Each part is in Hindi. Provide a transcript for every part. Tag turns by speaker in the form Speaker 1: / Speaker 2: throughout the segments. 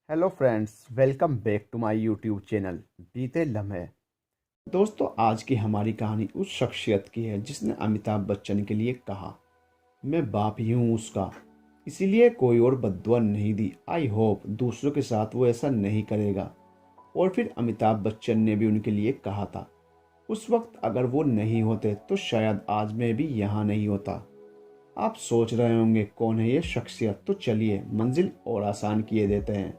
Speaker 1: Hello friends, welcome back to my YouTube channel Beete Lamhe. दोस्तों, आज की हमारी कहानी उस शख्सियत की है जिसने अमिताभ बच्चन के लिए कहा, मैं बाप ही हूँ उसका, इसीलिए कोई और बद्दुआ नहीं दी। आई होप दूसरों के साथ वो ऐसा नहीं करेगा। और फिर अमिताभ बच्चन ने भी उनके लिए कहा था, उस वक्त अगर वो नहीं होते तो शायद आज मैं भी यहाँ नहीं होता। आप सोच रहे होंगे कौन है ये शख्सियत, तो चलिए मंजिल और आसान किए देते हैं।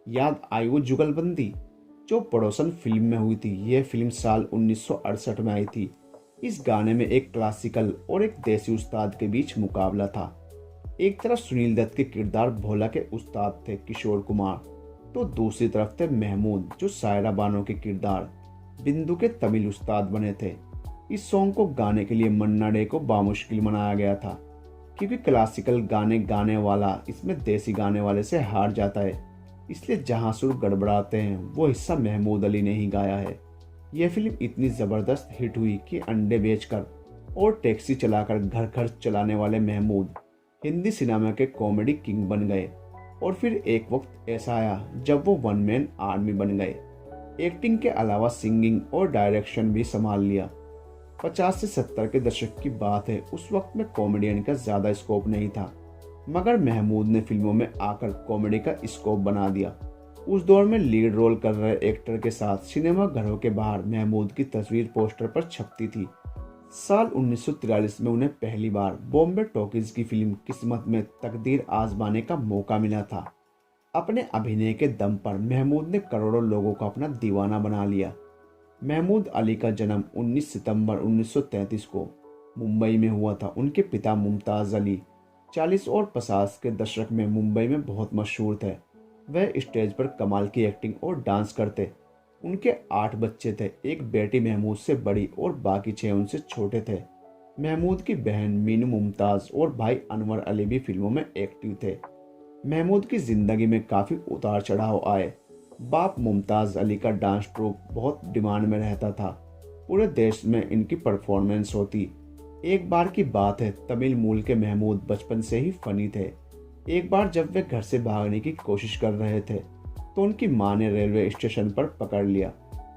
Speaker 1: याद आई वो जुगलबंदी जो पड़ोसन फिल्म में हुई थी। यह फिल्म साल 1968 में आई थी। इस गाने में एक क्लासिकल और एक देसी उस्ताद के बीच मुकाबला था। एक तरफ सुनील दत्त के किरदार भोला के उस्ताद थे किशोर कुमार, तो दूसरी तरफ थे महमूद जो सायरा बानो के किरदार बिंदु के तमिल उस्ताद बने थे। इस सॉन्ग को गाने के लिए मन्ना डे को बामुश्किल बनाया गया था, क्योंकि क्लासिकल गाने गाने वाला इसमें देसी गाने वाले से हार जाता है। इसलिए जहां सुर गड़बड़ाते हैं वो हिस्सा महमूद अली ने ही गाया है। यह फिल्म इतनी ज़बरदस्त हिट हुई कि अंडे बेचकर और टैक्सी चलाकर घर खर्च चलाने वाले महमूद हिंदी सिनेमा के कॉमेडी किंग बन गए। और फिर एक वक्त ऐसा आया जब वो वन मैन आर्मी बन गए। एक्टिंग के अलावा सिंगिंग और डायरेक्शन भी संभाल लिया। 50 से 70 के दशक की बात है। उस वक्त में कॉमेडियन का ज़्यादा स्कोप नहीं था, मगर महमूद ने फिल्मों में आकर कॉमेडी का स्कोप बना दिया। उस दौर में लीड रोल कर रहे एक्टर के साथ सिनेमा घरों के बाहर महमूद की तस्वीर पोस्टर पर छपती थी। साल 1943 में उन्हें पहली बार बॉम्बे टॉकीज की फिल्म किस्मत में तकदीर आजमाने का मौका मिला था। अपने अभिनय के दम पर महमूद ने करोड़ों लोगों को अपना दीवाना बना लिया। महमूद अली का जन्म 19 सितंबर 1933 को मुंबई में हुआ था। उनके पिता मुमताज़ अली 40 और 50 के दशक में मुंबई में बहुत मशहूर थे। वह स्टेज पर कमाल की एक्टिंग और डांस करते। उनके 8 बच्चे थे, एक बेटी महमूद से बड़ी और बाकी 6 उनसे छोटे थे। महमूद की बहन मीनू मुमताज़ और भाई अनवर अली भी फिल्मों में एक्टिव थे। महमूद की जिंदगी में काफ़ी उतार चढ़ाव आए। बाप मुमताज़ अली का डांस ट्रूप बहुत डिमांड में रहता था। पूरे देश में इनकी परफॉर्मेंस होती। एक बार की बात है, तमिल मूल के महमूद बचपन से ही फनी थे। एक बार जब वे घर से भागने की कोशिश कर रहे थे तो उनकी मां ने रेलवे स्टेशन पर पकड़ लिया।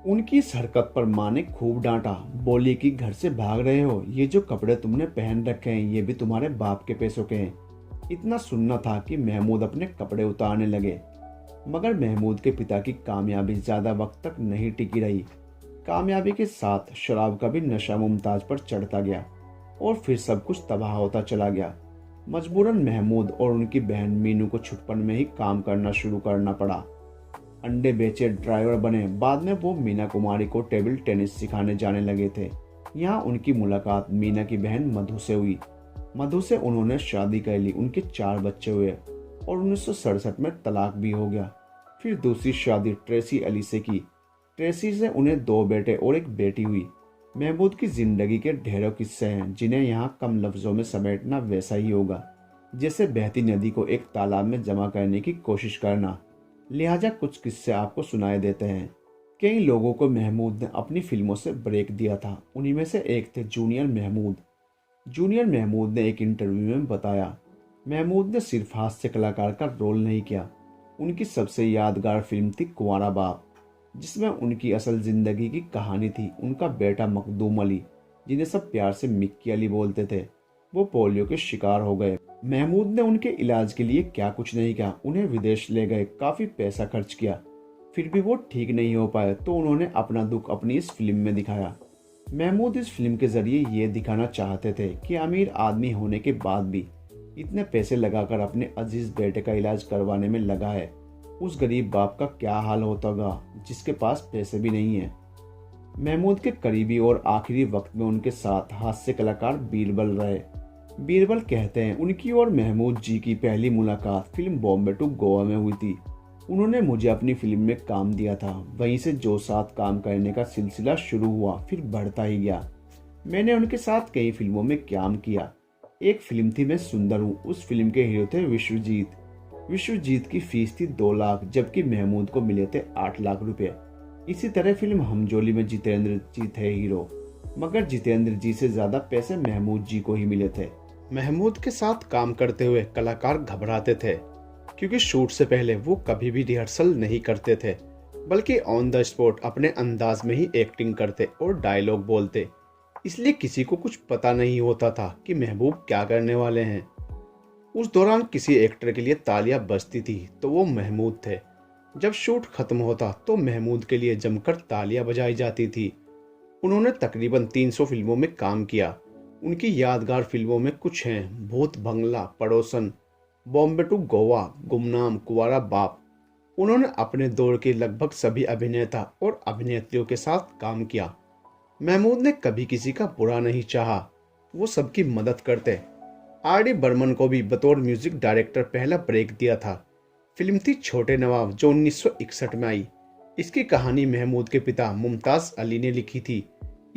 Speaker 1: उनकी इस हरकत पर मां ने खूब डांटा। बोली कि घर से भाग रहे हो, ये जो कपड़े तुमने पहन रखे हैं ये भी तुम्हारे बाप के पैसों के हैं। इतना सुनना था कि महमूद अपने कपड़े उतारने लगे। मगर महमूद के पिता की कामयाबी ज्यादा वक्त तक नहीं टिकी रही। कामयाबी के साथ शराब का भी नशा मुमताज पर चढ़ता गया और फिर सब कुछ तबाह होता चला गया। मजबूरन महमूद और उनकी बहन मीनू को छुटपन में ही काम करना शुरू करना पड़ा। अंडे बेचे, ड्राइवर बने। बाद में वो मीना कुमारी को टेबल टेनिस सिखाने जाने लगे थे। यहाँ उनकी मुलाकात मीना की बहन मधु से हुई। मधु से उन्होंने शादी कर ली। उनके 4 बच्चे हुए और 1967 में तलाक भी हो गया। फिर दूसरी शादी ट्रेसी अली से की। ट्रेसी से उन्हें 2 बेटे और एक बेटी हुई। महमूद की जिंदगी के ढेरों किस्से हैं जिन्हें यहाँ कम लफ्जों में समेटना वैसा ही होगा जैसे बहती नदी को एक तालाब में जमा करने की कोशिश करना। लिहाजा कुछ किस्से आपको सुनाए देते हैं। कई लोगों को महमूद ने अपनी फिल्मों से ब्रेक दिया था। उन्हीं में से एक थे जूनियर महमूद। जूनियर महमूद ने एक इंटरव्यू में बताया, महमूद ने सिर्फ हास्य कलाकार का रोल नहीं किया। उनकी सबसे यादगार फिल्म थी कुंवारा बाप, जिसमें उनकी असल जिंदगी की कहानी थी। उनका बेटा मखदूम अली, जिन्हें सब प्यार से मिक्की अली बोलते थे, वो पोलियो के शिकार हो गए। महमूद ने उनके इलाज के लिए क्या कुछ नहीं किया। उन्हें विदेश ले गए, काफी पैसा खर्च किया, फिर भी वो ठीक नहीं हो पाए तो उन्होंने अपना दुख अपनी इस फिल्म में दिखाया। महमूद इस फिल्म के जरिए ये दिखाना चाहते थे कि अमीर आदमी होने के बाद भी इतने पैसे लगाकर अपने अजीज बेटे का इलाज करवाने में लगा है, उस गरीब बाप का क्या हाल होता होगा जिसके पास पैसे भी नहीं है। महमूद के करीबी और आखिरी वक्त में उनके साथ हास्य कलाकार बीरबल रहे। बीरबल कहते हैं, उनकी और महमूद जी की पहली मुलाकात फिल्म बॉम्बे टू गोवा में हुई थी। उन्होंने मुझे अपनी फिल्म में काम दिया था। वहीं से जो साथ काम करने का सिलसिला शुरू हुआ फिर बढ़ता ही गया। मैंने उनके साथ कई फिल्मों में काम किया। एक फिल्म थी मैं सुंदर हूँ। उस फिल्म के हीरो थे विश्वजीत। विश्वजीत की फीस थी 2 लाख, जबकि महमूद को मिले थे 8 लाख रुपए। इसी तरह फिल्म हमजोली में जितेंद्र जी थे हीरो, मगर जितेंद्र जी से ज्यादा पैसे महमूद जी को ही मिले थे। महमूद के साथ काम करते हुए कलाकार घबराते थे। क्योंकि शूट से पहले वो कभी भी रिहर्सल नहीं करते थे, बल्कि ऑन द स्पॉट अपने अंदाज में ही एक्टिंग करते और डायलॉग बोलते। इसलिए किसी को कुछ पता नहीं होता था कि महबूब क्या करने वाले हैं। उस दौरान किसी एक्टर के लिए तालियां बजती थी तो वो महमूद थे। जब शूट खत्म होता तो महमूद के लिए जमकर तालियां बजाई जाती थी। उन्होंने तकरीबन 300 फिल्मों में काम किया। उनकी यादगार फिल्मों में कुछ हैं भूत बंगला, पड़ोसन, बॉम्बे टू गोवा, गुमनाम, कुंवारा बाप। उन्होंने अपने दौर के लगभग सभी अभिनेता और अभिनेत्रियों के साथ काम किया। महमूद ने कभी किसी का बुरा नहीं चाहा, वो सबकी मदद करते। आर.डी. बर्मन को भी बतौर म्यूजिक डायरेक्टर पहला ब्रेक दिया था। फिल्म थी छोटे नवाब जो 1961 में आई। इसकी कहानी महमूद के पिता मुमताज अली ने लिखी थी।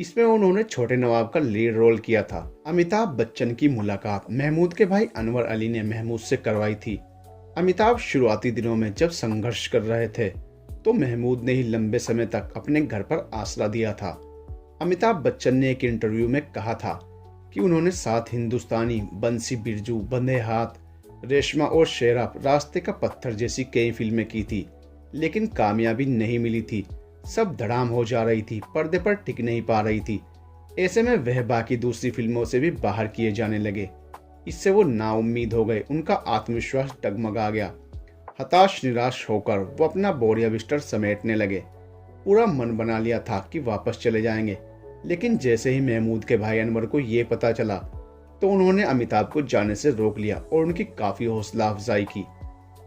Speaker 1: इसमें उन्होंने छोटे नवाब का लीड रोल किया था। अमिताभ बच्चन की मुलाकात महमूद के भाई अनवर अली ने महमूद से करवाई थी। अमिताभ शुरुआती दिनों में जब संघर्ष कर रहे थे तो महमूद ने ही लंबे समय तक अपने घर पर आसरा दिया था। अमिताभ बच्चन ने एक इंटरव्यू में कहा था कि उन्होंने साथ हिंदुस्तानी, बंसी बिरजू, बंधे हाथ, रेशमा और शेरा, रास्ते का पत्थर जैसी कई फिल्में की थी, लेकिन कामयाबी नहीं मिली थी। सब धड़ाम हो जा रही थी, पर्दे पर टिक नहीं पा रही थी। ऐसे में वह बाकी दूसरी फिल्मों से भी बाहर किए जाने लगे। इससे वो नाउम्मीद हो गए, उनका आत्मविश्वास डगमगा गया। हताश निराश होकर वो अपना बोरिया बिस्तर समेटने लगे। पूरा मन बना लिया था कि वापस चले जाएंगे, लेकिन जैसे ही महमूद के भाई अनवर को ये पता चला तो उन्होंने अमिताभ को जाने से रोक लिया और उनकी काफी हौसला अफजाई की।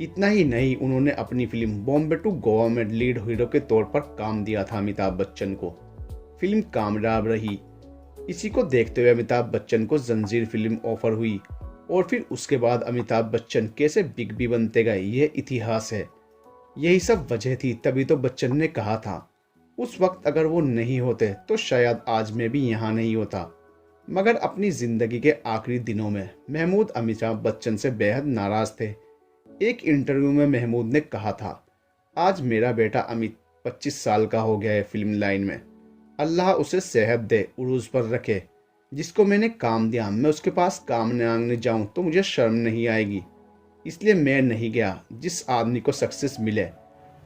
Speaker 1: इतना ही नहीं, उन्होंने अपनी फिल्म बॉम्बे टू गोवा में लीड हीरो के तौर पर काम दिया था अमिताभ बच्चन को। फिल्म कामयाब रही। इसी को देखते हुए अमिताभ बच्चन को जंजीर फिल्म ऑफर हुई और फिर उसके बाद अमिताभ बच्चन कैसे बिग बी बनते गए यह इतिहास है। यही सब वजह थी, तभी तो बच्चन ने कहा था उस वक्त अगर वो नहीं होते तो शायद आज मैं भी यहाँ नहीं होता। मगर अपनी जिंदगी के आखिरी दिनों में महमूद अमिताभ बच्चन से बेहद नाराज थे। एक इंटरव्यू में महमूद ने कहा था, आज मेरा बेटा अमित 25 साल का हो गया है फिल्म लाइन में। अल्लाह उसे सेहत दे, उरूज पर रखे। जिसको मैंने काम दिया मैं उसके पास काम मांगने जाऊं तो मुझे शर्म नहीं आएगी, इसलिए मैं नहीं गया। जिस आदमी को सक्सेस मिले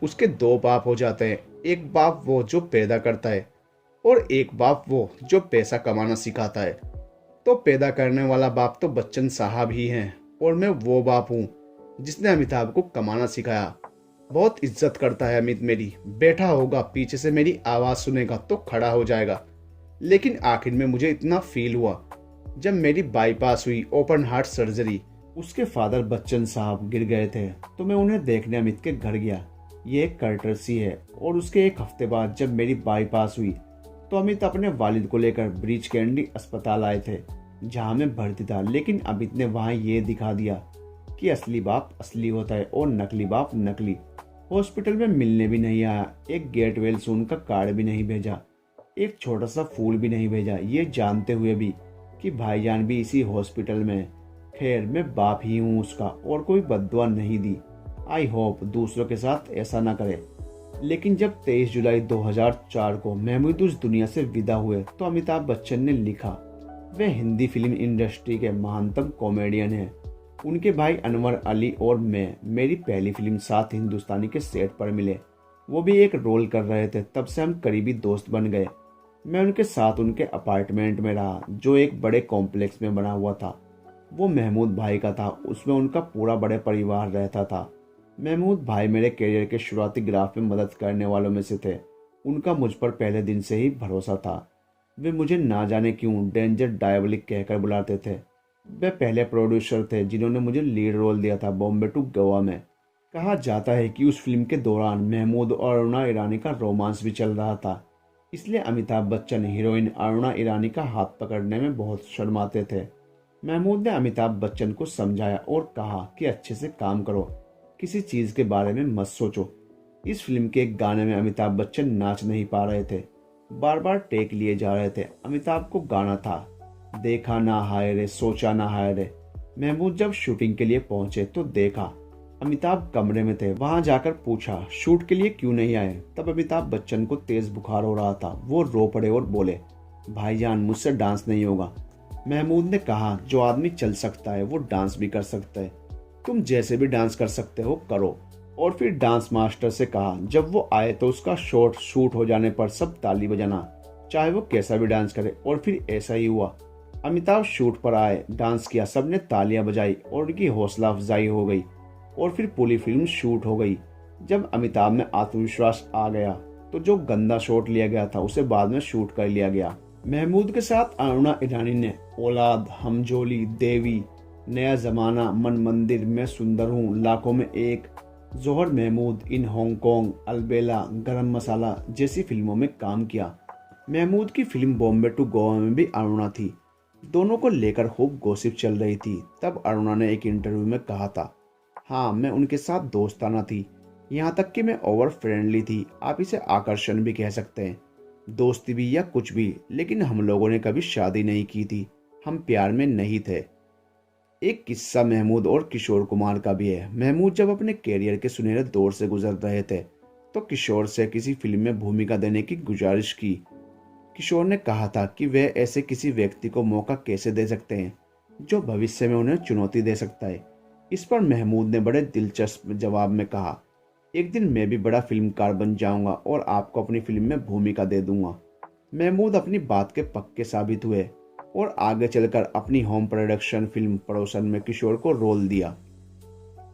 Speaker 1: उसके दो बाप हो जाते हैं, एक बाप वो जो पैदा करता है और एक बाप वो जो पैसा कमाना सिखाता है। तो पैदा करने वाला बाप तो बच्चन साहब ही हैं और मैं वो बाप हूँ जिसने अमिताभ को कमाना सिखाया। बहुत इज्जत करता है अमित मेरी। बैठा होगा, पीछे से मेरी आवाज़ सुनेगा तो खड़ा हो जाएगा। लेकिन आखिर में मुझे इतना फील हुआ जब मेरी बाईपास हुई, ओपन हार्ट सर्जरी। उसके फादर बच्चन साहब गिर गए थे तो मैं उन्हें देखने अमित के घर गया। ये एक कर्टसी है। और उसके एक हफ्ते बाद जब मेरी बाईपास हुई तो अमित अपने वालिद को लेकर ब्रीच कैंडी अस्पताल आए थे जहाँ मैं भर्ती था। लेकिन अमित ने वहाँ ये दिखा दिया कि असली बाप असली होता है और नकली बाप नकली। हॉस्पिटल में मिलने भी नहीं आया, एक गेट वेल सून का कार्ड भी नहीं भेजा, एक छोटा सा फूल भी नहीं भेजा, ये जानते हुए भी कि भाईजान भी इसी हॉस्पिटल में। खैर, मैं बाप ही हूँ उसका और कोई बद्दुआ नहीं दी। आई होप दूसरों के साथ ऐसा ना करे। लेकिन जब 23 जुलाई 2004 को महमूद उस दुनिया से विदा हुए तो अमिताभ बच्चन ने लिखा, वे हिंदी फिल्म इंडस्ट्री के महानतम कॉमेडियन हैं। उनके भाई अनवर अली और मैं मेरी पहली फिल्म साथ हिंदुस्तानी के सेट पर मिले। वो भी एक रोल कर रहे थे, तब से हम करीबी दोस्त बन गए। मैं उनके साथ उनके अपार्टमेंट में रहा जो एक बड़े कॉम्प्लेक्स में बना हुआ था। वो महमूद भाई का था, उसमें उनका पूरा बड़े परिवार रहता था। महमूद भाई मेरे करियर के शुरुआती ग्राफ में मदद करने वालों में से थे। उनका मुझ पर पहले दिन से ही भरोसा था। वे मुझे ना जाने क्यों डेंजर डायबलिक कहकर बुलाते थे। वे पहले प्रोड्यूसर थे जिन्होंने मुझे लीड रोल दिया था बॉम्बे टू गोवा में। कहा जाता है कि उस फिल्म के दौरान महमूद और अरुणा ईरानी का रोमांस भी चल रहा था, इसलिए अमिताभ बच्चन हीरोइन अरुणा ईरानी का हाथ पकड़ने में बहुत शर्माते थे। महमूद ने अमिताभ बच्चन को समझाया और कहा कि अच्छे से काम करो, किसी चीज़ के बारे में मत सोचो। इस फिल्म के एक गाने में अमिताभ बच्चन नाच नहीं पा रहे थे, बार बार टेक लिए जा रहे थे। अमिताभ को गाना था, देखा ना हाय रे, सोचा ना हाय रे। महमूद जब शूटिंग के लिए पहुंचे तो देखा अमिताभ कमरे में थे। वहां जाकर पूछा शूट के लिए क्यों नहीं आए। तब अमिताभ बच्चन को तेज बुखार हो रहा था। वो रो पड़े और बोले, भाईजान मुझसे डांस नहीं होगा। महमूद ने कहा, जो आदमी चल सकता है वो डांस भी कर सकता है। तुम जैसे भी डांस कर सकते हो करो। और फिर डांस मास्टर से कहा जब वो आए तो उसका शॉट शूट हो जाने पर सब ताली बजाना, चाहे वो कैसा भी डांस करे। और फिर ऐसा ही हुआ। अमिताभ शूट पर आए, डांस किया, सबने तालियां बजाई और उनकी हौसला अफजाई हो गई। और फिर पूरी फिल्म शूट हो गई। जब अमिताभ में आत्मविश्वास आ गया तो जो गंदा शॉट लिया गया था उसे बाद में शूट कर लिया गया। महमूद के साथ अरुणा ईरानी ने औलाद, हमजोली, देवी, नया जमाना, मन मंदिर, मैं सुंदर हूँ, लाखों में एक, जोहर महमूद, इन हांगकांग, अलबेला, गरम मसाला जैसी फिल्मों में काम किया। महमूद की फिल्म बॉम्बे टू गोवा में भी अरुणा थी। दोनों को लेकर खूब गॉसिप चल रही थी। तब अरुणा ने एक इंटरव्यू में कहा था, हाँ मैं उनके साथ दोस्ताना थी, यहाँ तक कि मैं ओवर फ्रेंडली थी, आप इसे आकर्षण भी कह सकते हैं, दोस्ती भी या कुछ भी, लेकिन हम लोगों ने कभी शादी नहीं की थी, हम प्यार में नहीं थे। एक किस्सा महमूद और किशोर कुमार का भी है। महमूद जब अपने कैरियर के सुनहरे दौर से गुजर रहे थे तो किशोर से किसी फिल्म में भूमिका देने की गुजारिश की। किशोर ने कहा था कि वे ऐसे किसी व्यक्ति को मौका कैसे दे सकते हैं जो भविष्य में उन्हें चुनौती दे सकता है। इस पर महमूद ने बड़े दिलचस्प जवाब में कहा, एक दिन मैं भी बड़ा फिल्मकार बन जाऊंगा और आपको अपनी फिल्म में भूमिका दे दूंगा। महमूद अपनी बात के पक्के साबित हुए और आगे चलकर अपनी होम प्रोडक्शन फिल्म पड़ोसन में किशोर को रोल दिया।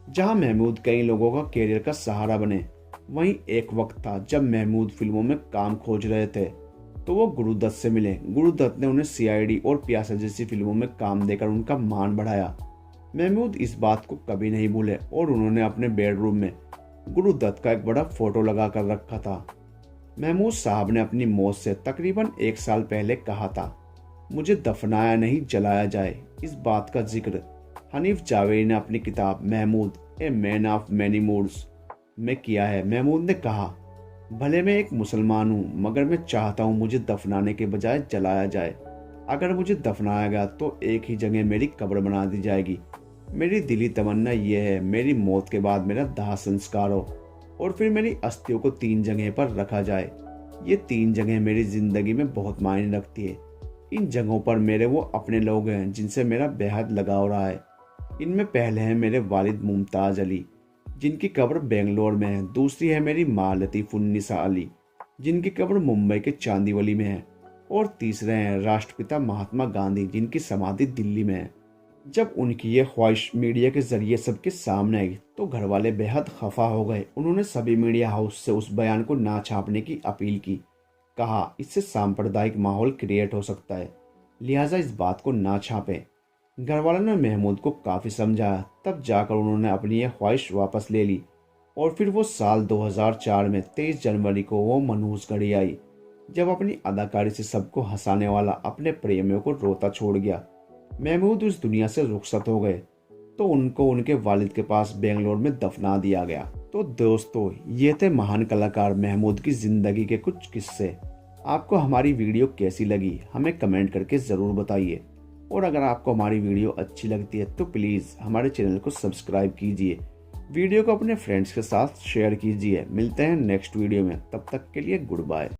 Speaker 1: जहां महमूद कई लोगों का कैरियर का सहारा बने, वहीं एक वक्त था जब महमूद फिल्मों में काम खोज रहे थे तो वो गुरुदत्त से मिले। गुरुदत्त ने उन्हें सीआईडी और प्यासा जैसी फिल्मों में काम देकर उनका मान बढ़ाया। महमूद इस बात को कभी नहीं भूले और उन्होंने अपने बेडरूम में गुरुदत्त का एक बड़ा फोटो लगा कर रखा था। महमूद साहब ने अपनी मौत से तकरीबन 1 साल पहले कहा था, मुझे दफनाया नहीं जलाया जाए। इस बात का जिक्र हनीफ जावेरी ने अपनी किताब Mehmood a man of many moods में किया है। महमूद ने कहा, भले मैं एक मुसलमान हूँ मगर मैं चाहता हूँ मुझे दफनाने के बजाय जलाया जाए। अगर मुझे दफनाया गया तो एक ही जगह मेरी कब्र बना दी जाएगी। मेरी दिली तमन्ना यह है मेरी मौत के बाद मेरा दाह संस्कार हो और फिर मेरी अस्थियों को 3 जगह पर रखा जाए। ये 3 जगह मेरी जिंदगी में बहुत मायने रखती है। इन जगहों पर मेरे वो अपने लोग हैं जिनसे मेरा बेहद लगाव रहा है। इनमें पहले हैं मेरे वालिद मुमताज़ अली, जिनकी कब्र बेंगलोर में है। दूसरी है मेरी माँ लतीफ़ुन्निसा अली, जिनकी कब्र मुंबई के चांदीवली में है। और तीसरे हैं राष्ट्रपिता महात्मा गांधी, जिनकी समाधि दिल्ली में है। जब उनकी ये ख्वाहिश मीडिया के जरिए सबके सामने आई तो घर वाले बेहद खफा हो गए। उन्होंने सभी मीडिया हाउस से उस बयान को ना छापने की अपील की। कहा, इससे सांप्रदायिक माहौल क्रिएट हो सकता है, लिहाजा इस बात को ना छापें। घर वालों ने महमूद को काफ़ी समझाया, तब जाकर उन्होंने अपनी यह ख्वाहिश वापस ले ली। और फिर वो साल 2004 में 23 जनवरी को वो मनहूस घड़ी आई जब अपनी अदाकारी से सबको हंसाने वाला अपने प्रेमियों को रोता छोड़ गया। महमूद उस दुनिया से रुखसत हो गए तो उनको उनके वालिद के पास बेंगलोर में दफना दिया गया। तो दोस्तों, ये थे महान कलाकार महमूद की जिंदगी के कुछ किस्से। आपको हमारी वीडियो कैसी लगी हमें कमेंट करके ज़रूर बताइए। और अगर आपको हमारी वीडियो अच्छी लगती है तो प्लीज़ हमारे चैनल को सब्सक्राइब कीजिए, वीडियो को अपने फ्रेंड्स के साथ शेयर कीजिए। मिलते हैं नेक्स्ट वीडियो में, तब तक के लिए गुड बाय।